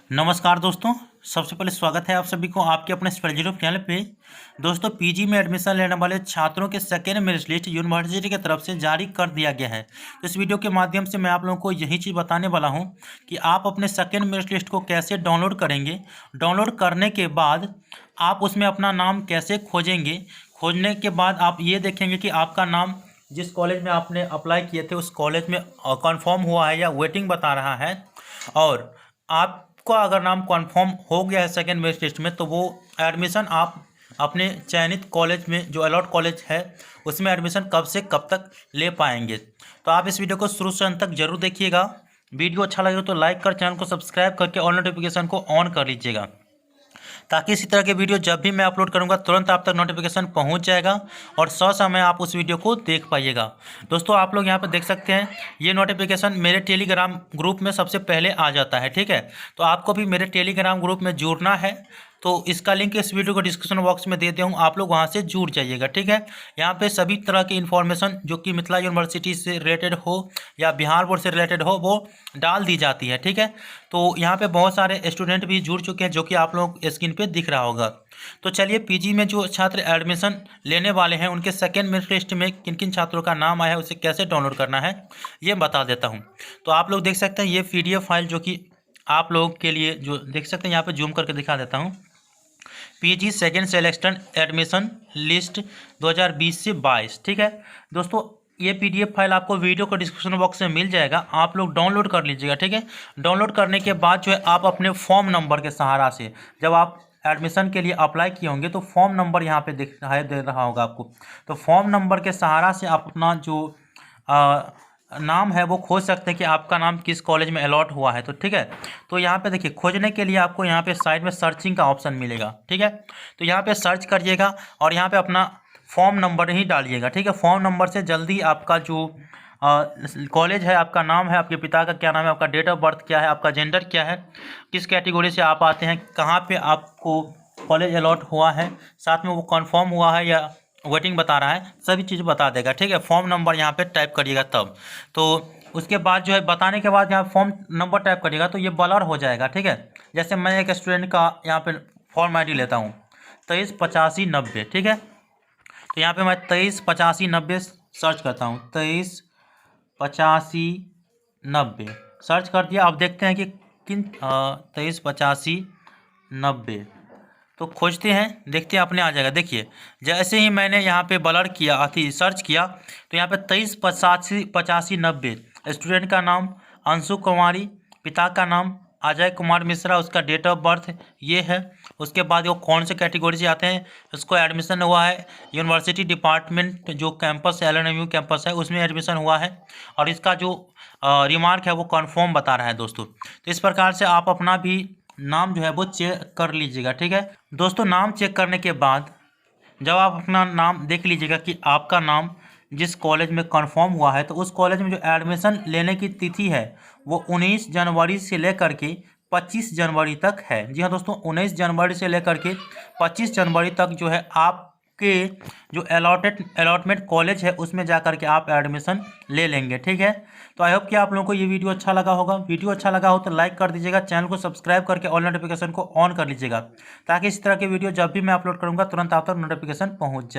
नमस्कार दोस्तों। सबसे पहले स्वागत है आप सभी को आपके अपने स्टडी ग्रुप चैनल पे। दोस्तों पीजी में एडमिशन लेने वाले छात्रों के सेकेंड मेरिट लिस्ट यूनिवर्सिटी की तरफ से जारी कर दिया गया है। तो इस वीडियो के माध्यम से मैं आप लोगों को यही चीज़ बताने वाला हूं कि आप अपने सेकेंड मेरिट लिस्ट को कैसे डाउनलोड करेंगे। डाउनलोड करने के बाद आप उसमें अपना नाम कैसे खोजेंगे। खोजने के बाद आप ये देखेंगे कि आपका नाम जिस कॉलेज में आपने अप्लाई किए थे उस कॉलेज में कन्फर्म हुआ है या वेटिंग बता रहा है। और आपका अगर नाम कन्फर्म हो गया है सेकेंड मेरिट लिस्ट में तो वो एडमिशन आप अपने चयनित कॉलेज में जो अलॉट कॉलेज है उसमें एडमिशन कब से कब तक ले पाएंगे। तो आप इस वीडियो को शुरू से अंत तक जरूर देखिएगा। वीडियो अच्छा लगे तो लाइक कर, चैनल को सब्सक्राइब करके ऑल नोटिफिकेशन को ऑन कर लीजिएगा ताकि इसी तरह के वीडियो जब भी मैं अपलोड करूंगा तुरंत आप तक नोटिफिकेशन पहुंच जाएगा और समय आप उस वीडियो को देख पाइएगा। दोस्तों आप लोग यहां पर देख सकते हैं ये नोटिफिकेशन मेरे टेलीग्राम ग्रुप में सबसे पहले आ जाता है। ठीक है, तो आपको भी मेरे टेलीग्राम ग्रुप में जुड़ना है तो इसका लिंक इस वीडियो को डिस्क्रिप्शन बॉक्स में दे दिया हूँ, आप लोग वहाँ से जुड़ जाइएगा। ठीक है, यहाँ पे सभी तरह की इन्फॉर्मेशन जो कि मिथिला यूनिवर्सिटी से रिलेटेड हो या बिहार बोर्ड से रिलेटेड हो वो डाल दी जाती है। ठीक है, तो यहाँ पे बहुत सारे स्टूडेंट भी जुड़ चुके हैं जो कि आप लोग स्क्रीन पे दिख रहा होगा। तो चलिए पीजी में जो छात्र एडमिशन लेने वाले हैं उनके सेकेंड मेरिट लिस्ट में किन किन छात्रों का नाम आया है उसे कैसे डाउनलोड करना है ये बता देता हूँ। तो आप लोग देख सकते हैं ये PDF फाइल जो कि आप लोगों के लिए जो देख सकते हैं यहाँ पे जूम करके दिखा देता हूँ। PG second selection admission list 2020 से 22। ठीक है दोस्तों, ये PDF फाइल आपको वीडियो को डिस्क्रिप्शन बॉक्स में मिल जाएगा, आप लोग डाउनलोड कर लीजिएगा। ठीक है, डाउनलोड करने के बाद जो है आप अपने फॉर्म नंबर के सहारा से जब आप एडमिशन के लिए अप्लाई किए होंगे तो फॉर्म नंबर यहाँ पे दिखाई दे रहा होगा आपको। तो फॉर्म नंबर के सहारा से आप अपना जो नाम है वो खोज सकते हैं कि आपका नाम किस कॉलेज में अलॉट हुआ है। तो ठीक है, तो यहाँ पे देखिए खोजने के लिए आपको यहाँ पे साइड में सर्चिंग का ऑप्शन मिलेगा। ठीक है, तो यहाँ पे सर्च करिएगा और यहाँ पे अपना फॉर्म नंबर ही डालिएगा। ठीक है, फॉर्म नंबर से जल्दी आपका जो कॉलेज है, आपका नाम है, आपके पिता का क्या नाम है, आपका डेट ऑफ बर्थ क्या है, आपका जेंडर क्या है, किस कैटेगरी से आप आते हैं, कहाँ पे आपको कॉलेज अलॉट हुआ है, साथ में वो कन्फर्म हुआ है या वेटिंग बता रहा है, सभी चीज़ बता देगा। ठीक है, फॉर्म नंबर यहाँ पे टाइप करिएगा तब तो उसके बाद जो है बताने के बाद यहाँ फॉर्म नंबर टाइप करिएगा तो ये ब्लर हो जाएगा। ठीक है, जैसे मैं एक स्टूडेंट का यहाँ पे फॉर्म ID लेता हूँ 238590। ठीक है, तो यहाँ पे मैं 238590 सर्च करता हूँ, 238590 सर्च कर दिया। अब देखते हैं कि किन 238590 तो खोजते हैं, देखते हैं अपने आ जाएगा। देखिए जैसे ही मैंने यहाँ पे ब्लर किया अथी सर्च किया तो यहाँ पे 238590 स्टूडेंट का नाम अंशु कुमारी, पिता का नाम अजय कुमार मिश्रा, उसका डेट ऑफ बर्थ ये है। उसके बाद वो कौन से कैटेगरी से आते हैं, उसको एडमिशन हुआ है यूनिवर्सिटी डिपार्टमेंट जो कैंपस LNMU कैंपस है उसमें एडमिशन हुआ है और इसका जो रिमार्क है वो कन्फर्म बता रहा है दोस्तों। तो इस प्रकार से आप अपना भी नाम जो है वो चेक कर लीजिएगा। ठीक है दोस्तों, नाम चेक करने के बाद जब आप अपना नाम देख लीजिएगा कि आपका नाम जिस कॉलेज में कंफर्म हुआ है तो उस कॉलेज में जो एडमिशन लेने की तिथि है वो 19 जनवरी से लेकर के 25 जनवरी तक है। जी हाँ दोस्तों, 19 जनवरी से लेकर के 25 जनवरी तक जो है आपके जो अलॉटमेंट कॉलेज है उसमें जा कर के आप एडमिशन ले लेंगे। ठीक है, तो आई होप कि आप लोगों को ये वीडियो अच्छा लगा होगा। वीडियो अच्छा लगा हो तो लाइक कर दीजिएगा, चैनल को सब्सक्राइब करके ऑल नोटिफिकेशन को ऑन कर लीजिएगा ताकि इस तरह के वीडियो जब भी मैं अपलोड करूँगा तुरंत आप तक नोटिफिकेशन पहुँच जाए।